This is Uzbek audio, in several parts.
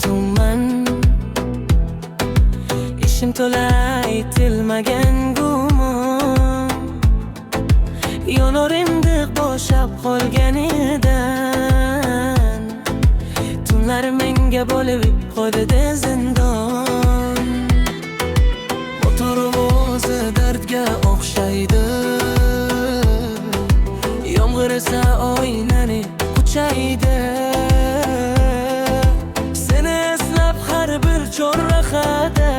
tuman. Ishim to'la aytilmagan gumon, yonorimdiq bo'shab qolganidan. Tunlar menga bo'lib qo'ydi zindon. Motorim o'zi dardga o'xshaydi, yomg'ir esa oynani quchaydi. Seni eslab har bir chorrahada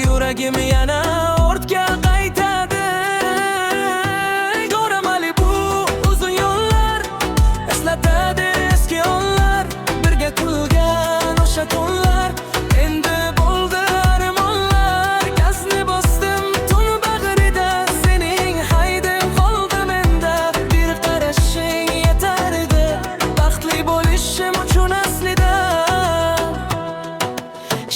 yuragim yana ortga qaytadi. Ko'ramali bu uzun yo'llar, eslatadi eski onlar, birga kulgan o'sha kunlar. Endi bo'ldi armonlar, gazni bosdim tun bag'rida. Sening hayding qoldi menda, bir qarashing yetar edi baxtli bo'lishim uchun aslida.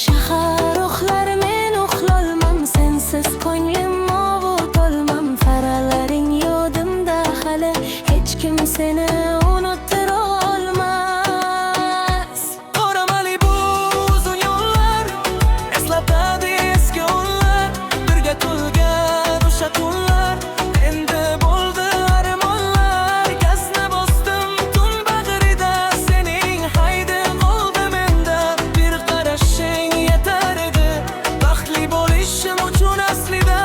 Shahar uxlar, men uxlolmam, sensiz ko'nglim ovutolmam. Faralaring yodimda hali, hech kim seni unuttira olmas. Ko'ramali bu uzun yo'llar, eslatadi eski onlar, birga kulgan o'sha kunlar. Endi bo'ldi armonlar, gazni bosdim tun bag'rida. Sening hayding qoldi menda, bir qarashing yetar edi baxtli bo'lishim uchun aslida.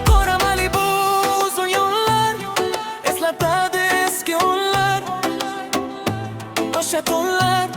Ko'ramali bu uzun yo'llar, eslatadi eski onlar, o'sha kunlar.